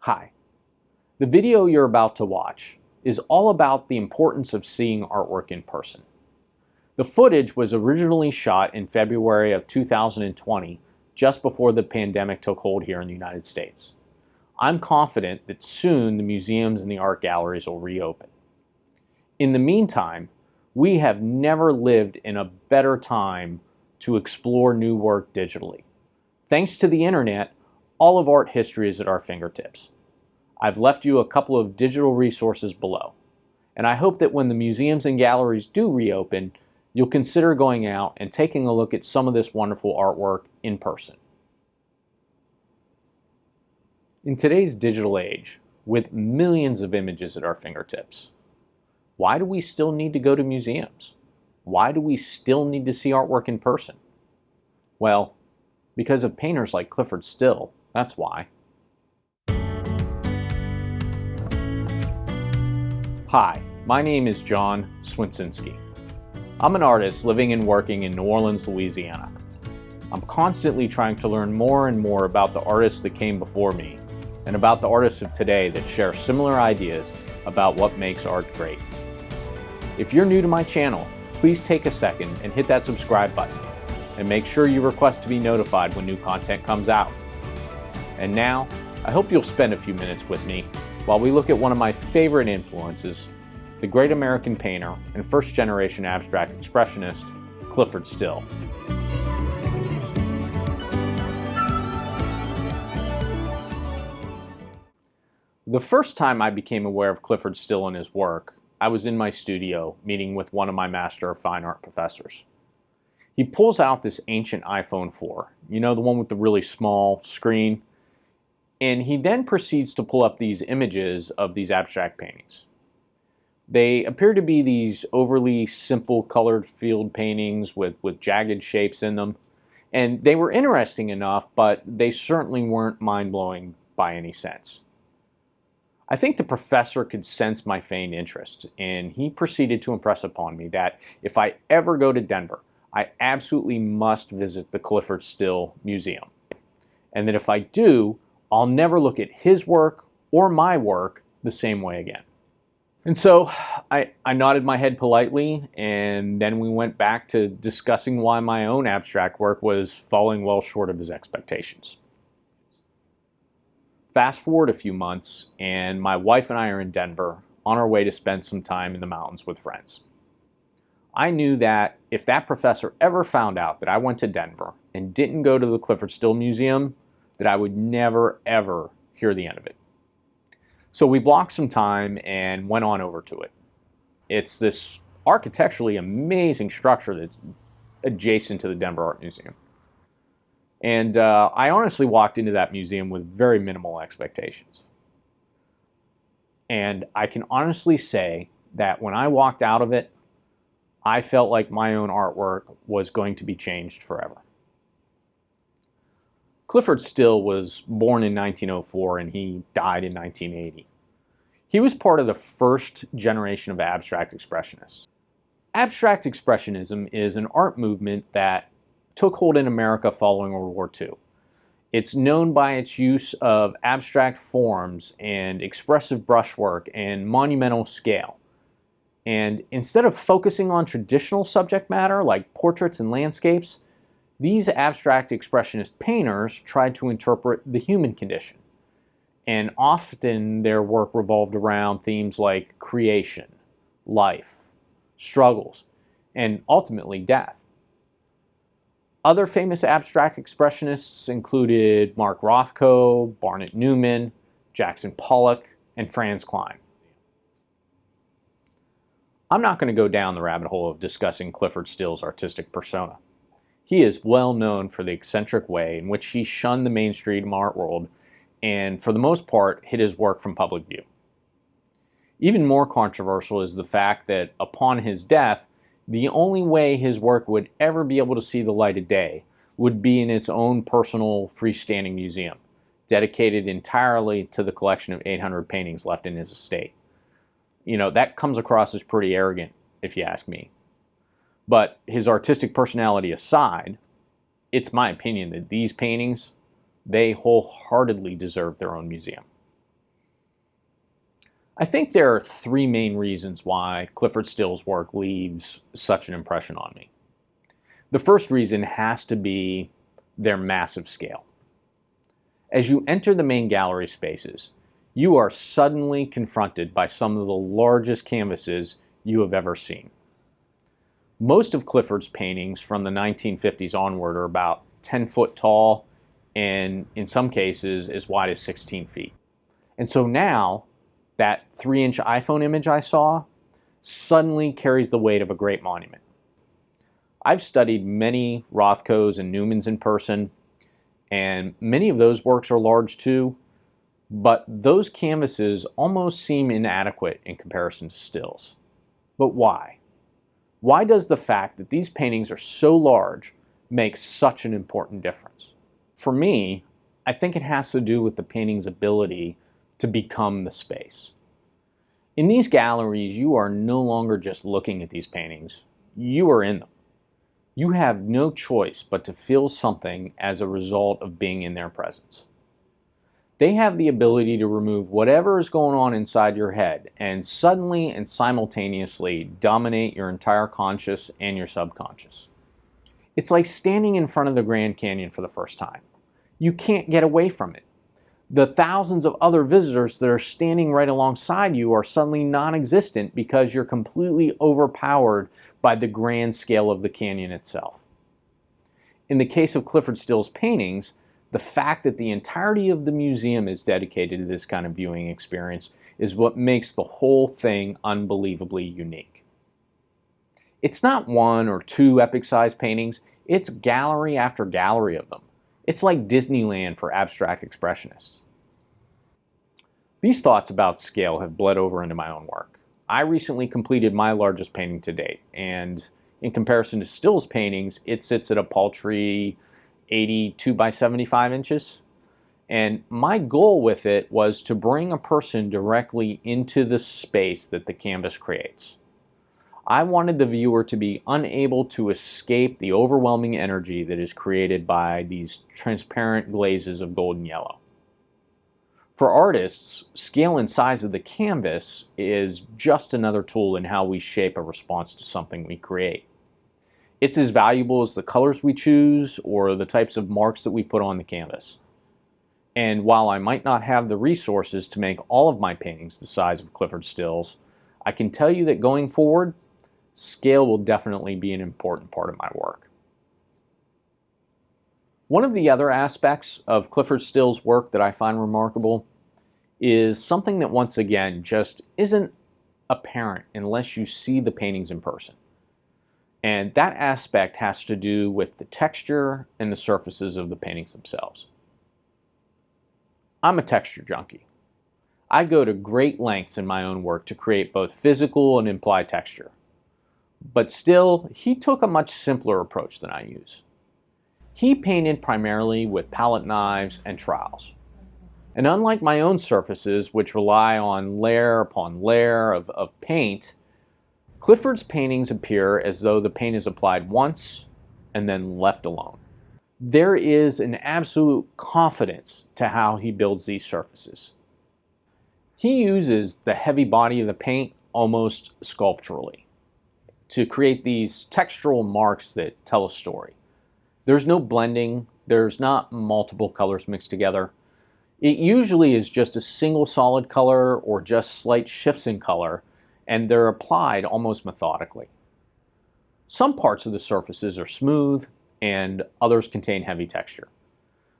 Hi. The video you're about to watch is all about the importance of seeing artwork in person. The footage was originally shot in February of 2020, just before the pandemic took hold here in the United States. I'm confident that soon the museums and the art galleries will reopen. In the meantime, we have never lived in a better time to explore new work digitally. Thanks to the internet, all of art history is at our fingertips. I've left you a couple of digital resources below, and I hope that when the museums and galleries do reopen, you'll consider going out and taking a look at some of this wonderful artwork in person. In today's digital age, with millions of images at our fingertips, why do we still need to go to museums? Why do we still need to see artwork in person? Well, because of painters like Clyfford Still, that's why. Hi, my name is John Swinsinski. I'm an artist living and working in New Orleans, Louisiana. I'm constantly trying to learn more and more about the artists that came before me and about the artists of today that share similar ideas about what makes art great. If you're new to my channel, please take a second and hit that subscribe button and make sure you request to be notified when new content comes out. And now, I hope you'll spend a few minutes with me while we look at one of my favorite influences, the great American painter and first-generation abstract expressionist, Clyfford Still. The first time I became aware of Clyfford Still and his work, I was in my studio meeting with one of my Master of Fine Art professors. He pulls out this ancient iPhone 4, you know, the one with the really small screen, and he then proceeds to pull up these images of these abstract paintings. They appear to be these overly simple colored field paintings with jagged shapes in them, and they were interesting enough, but they certainly weren't mind-blowing by any sense. I think the professor could sense my feigned interest, and he proceeded to impress upon me that if I ever go to Denver, I absolutely must visit the Clyfford Still Museum, and that if I do, I'll never look at his work or my work the same way again. And so I nodded my head politely, and then we went back to discussing why my own abstract work was falling well short of his expectations. Fast forward a few months, and my wife and I are in Denver on our way to spend some time in the mountains with friends. I knew that if that professor ever found out that I went to Denver and didn't go to the Clyfford Still Museum, that I would never, ever hear the end of it. So we blocked some time and went on over to it. It's this architecturally amazing structure that's adjacent to the Denver Art Museum. And I honestly walked into that museum with very minimal expectations. And I can honestly say that when I walked out of it, I felt like my own artwork was going to be changed forever. Clyfford Still was born in 1904 and he died in 1980. He was part of the first generation of abstract expressionists. Abstract expressionism is an art movement that took hold in America following World War II. It's known by its use of abstract forms and expressive brushwork and monumental scale. And instead of focusing on traditional subject matter like portraits and landscapes, these abstract expressionist painters tried to interpret the human condition. And often their work revolved around themes like creation, life, struggles, and ultimately death. Other famous abstract expressionists included Mark Rothko, Barnett Newman, Jackson Pollock, and Franz Kline. I'm not going to go down the rabbit hole of discussing Clyfford Still's artistic persona. He is well known for the eccentric way in which he shunned the mainstream art world and, for the most part, hid his work from public view. Even more controversial is the fact that upon his death, the only way his work would ever be able to see the light of day would be in its own personal freestanding museum, dedicated entirely to the collection of 800 paintings left in his estate. You know, that comes across as pretty arrogant, if you ask me. But his artistic personality aside, it's my opinion that these paintings, they wholeheartedly deserve their own museum. I think there are three main reasons why Clyfford Still's work leaves such an impression on me. The first reason has to be their massive scale. As you enter the main gallery spaces, you are suddenly confronted by some of the largest canvases you have ever seen. Most of Clyfford's paintings from the 1950s onward are about 10 foot tall and in some cases as wide as 16 feet. And so now, that 3-inch iPhone image I saw suddenly carries the weight of a great monument. I've studied many Rothkos and Newmans in person, and many of those works are large too, but those canvases almost seem inadequate in comparison to Still's. But why? Why does the fact that these paintings are so large make such an important difference? For me, I think it has to do with the painting's ability to become the space. In these galleries, you are no longer just looking at these paintings, you are in them. You have no choice but to feel something as a result of being in their presence. They have the ability to remove whatever is going on inside your head and suddenly and simultaneously dominate your entire conscious and your subconscious. It's like standing in front of the Grand Canyon for the first time. You can't get away from it. The thousands of other visitors that are standing right alongside you are suddenly non-existent because you're completely overpowered by the grand scale of the canyon itself. In the case of Clyfford Still's paintings, the fact that the entirety of the museum is dedicated to this kind of viewing experience is what makes the whole thing unbelievably unique. It's not one or two epic-sized paintings, it's gallery after gallery of them. It's like Disneyland for abstract expressionists. These thoughts about scale have bled over into my own work. I recently completed my largest painting to date, and in comparison to Still's paintings, it sits at a paltry 82 by 75 inches. And my goal with it was to bring a person directly into the space that the canvas creates. I wanted the viewer to be unable to escape the overwhelming energy that is created by these transparent glazes of golden yellow. For artists, scale and size of the canvas is just another tool in how we shape a response to something we create. It's as valuable as the colors we choose or the types of marks that we put on the canvas. And while I might not have the resources to make all of my paintings the size of Clyfford Still's, I can tell you that going forward, scale will definitely be an important part of my work. One of the other aspects of Clyfford Still's work that I find remarkable is something that once again just isn't apparent unless you see the paintings in person. And that aspect has to do with the texture and the surfaces of the paintings themselves. I'm a texture junkie. I go to great lengths in my own work to create both physical and implied texture. But still, he took a much simpler approach than I use. He painted primarily with palette knives and trowels. And unlike my own surfaces, which rely on layer upon layer of paint, Clyfford's paintings appear as though the paint is applied once and then left alone. There is an absolute confidence to how he builds these surfaces. He uses the heavy body of the paint almost sculpturally to create these textural marks that tell a story. There's no blending, there's not multiple colors mixed together. It usually is just a single solid color or just slight shifts in color, and they're applied almost methodically. Some parts of the surfaces are smooth and others contain heavy texture.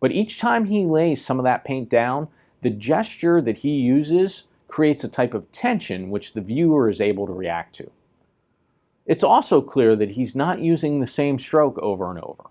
But each time he lays some of that paint down, the gesture that he uses creates a type of tension which the viewer is able to react to. It's also clear that he's not using the same stroke over and over.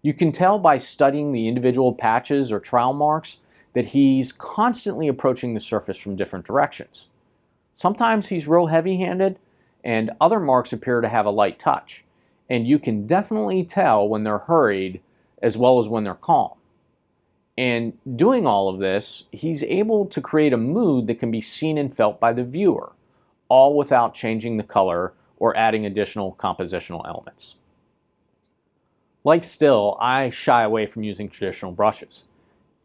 You can tell by studying the individual patches or trowel marks that he's constantly approaching the surface from different directions. Sometimes he's real heavy-handed, and other marks appear to have a light touch, and you can definitely tell when they're hurried as well as when they're calm. And doing all of this, he's able to create a mood that can be seen and felt by the viewer, all without changing the color or adding additional compositional elements. Like Still, I shy away from using traditional brushes.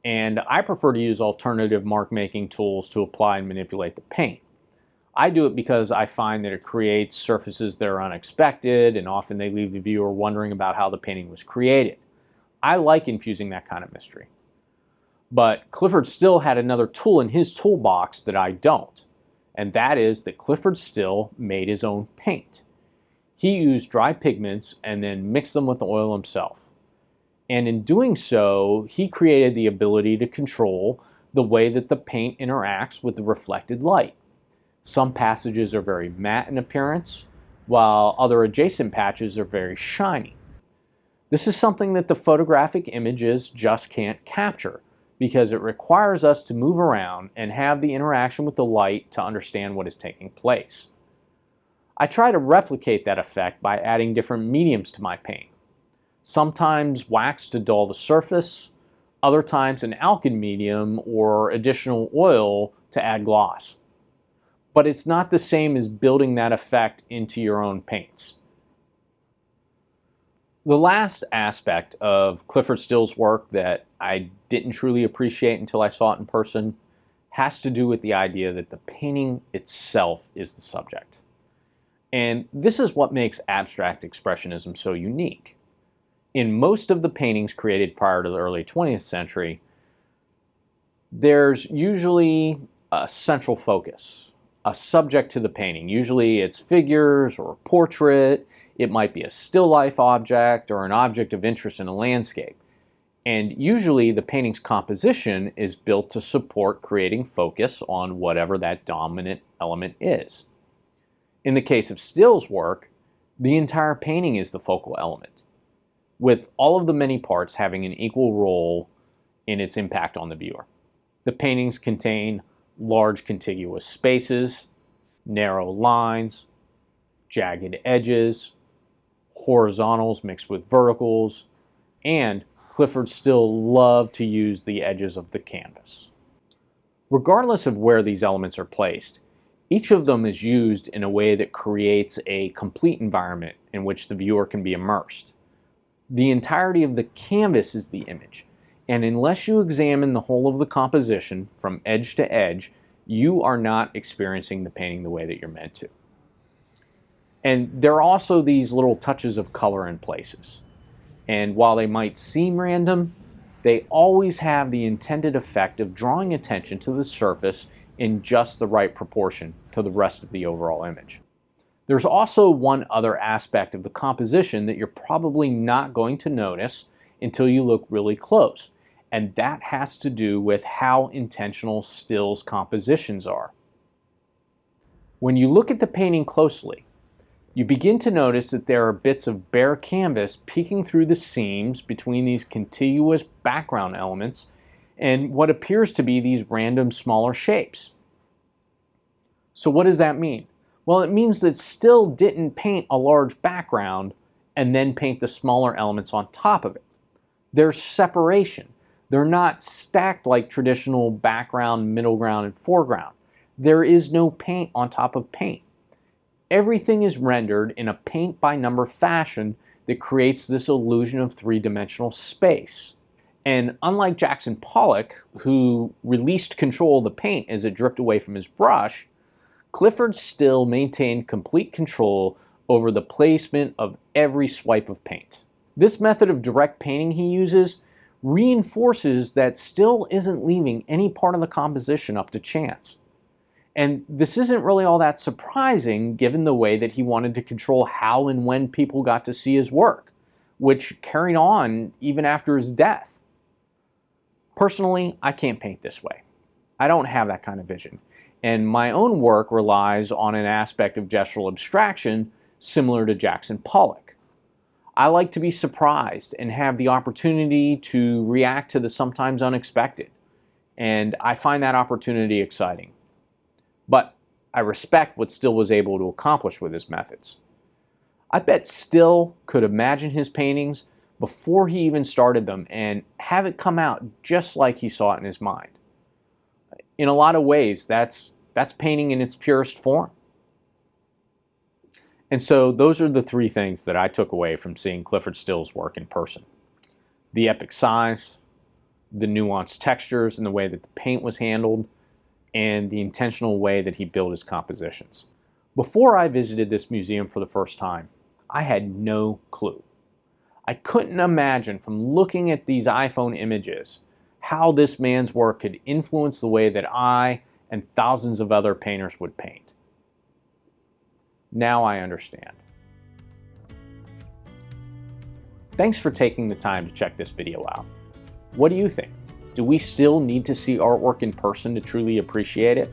and I prefer to use alternative mark making tools to apply and manipulate the paint. I do it because I find that it creates surfaces that are unexpected, and often they leave the viewer wondering about how the painting was created. I like infusing that kind of mystery. But Clyfford Still had another tool in his toolbox that I don't, and that is that Clyfford Still made his own paint. He used dry pigments and then mixed them with the oil himself. And in doing so, he created the ability to control the way that the paint interacts with the reflected light. Some passages are very matte in appearance, while other adjacent patches are very shiny. This is something that the photographic images just can't capture, because it requires us to move around and have the interaction with the light to understand what is taking place. I try to replicate that effect by adding different mediums to my paint. Sometimes wax to dull the surface, other times an alkyd medium or additional oil to add gloss. But it's not the same as building that effect into your own paints. The last aspect of Clyfford Still's work that I didn't truly appreciate until I saw it in person has to do with the idea that the painting itself is the subject. And this is what makes abstract expressionism so unique. In most of the paintings created prior to the early 20th century, there's usually a central focus, a subject to the painting. Usually it's figures or a portrait. It might be a still life object or an object of interest in a landscape. And usually the painting's composition is built to support creating focus on whatever that dominant element is. In the case of Still's work, the entire painting is the focal element, with all of the many parts having an equal role in its impact on the viewer. The paintings contain large contiguous spaces, narrow lines, jagged edges, horizontals mixed with verticals, and Clyfford Still loved to use the edges of the canvas. Regardless of where these elements are placed, each of them is used in a way that creates a complete environment in which the viewer can be immersed. The entirety of the canvas is the image, and unless you examine the whole of the composition from edge to edge, you are not experiencing the painting the way that you're meant to. And there are also these little touches of color in places. And while they might seem random, they always have the intended effect of drawing attention to the surface in just the right proportion to the rest of the overall image. There's also one other aspect of the composition that you're probably not going to notice until you look really close, and that has to do with how intentional Still's compositions are. When you look at the painting closely, you begin to notice that there are bits of bare canvas peeking through the seams between these contiguous background elements and what appears to be these random smaller shapes. So what does that mean? Well, it means that Still didn't paint a large background and then paint the smaller elements on top of it. There's separation. They're not stacked like traditional background, middle ground, and foreground. There is no paint on top of paint. Everything is rendered in a paint-by-number fashion that creates this illusion of three-dimensional space. And unlike Jackson Pollock, who released control of the paint as it dripped away from his brush, Clyfford Still maintained complete control over the placement of every swipe of paint. This method of direct painting he uses reinforces that Still isn't leaving any part of the composition up to chance. And this isn't really all that surprising given the way that he wanted to control how and when people got to see his work, which carried on even after his death. Personally, I can't paint this way. I don't have that kind of vision, and my own work relies on an aspect of gestural abstraction similar to Jackson Pollock. I like to be surprised and have the opportunity to react to the sometimes unexpected, and I find that opportunity exciting. But I respect what Still was able to accomplish with his methods. I bet Still could imagine his paintings before he even started them and have it come out just like he saw it in his mind. In a lot of ways, that's painting in its purest form. And so those are the three things that I took away from seeing Clyfford Still's work in person. The epic size, the nuanced textures and the way that the paint was handled, and the intentional way that he built his compositions. Before I visited this museum for the first time, I had no clue. I couldn't imagine from looking at these iPhone images how this man's work could influence the way that I and thousands of other painters would paint. Now I understand. Thanks for taking the time to check this video out. What do you think? Do we still need to see artwork in person to truly appreciate it?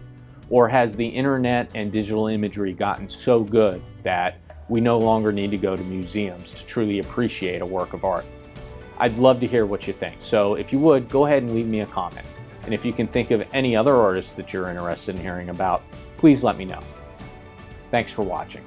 Or has the internet and digital imagery gotten so good that we no longer need to go to museums to truly appreciate a work of art? I'd love to hear what you think. So if you would, go ahead and leave me a comment. And if you can think of any other artists that you're interested in hearing about, please let me know. Thanks for watching.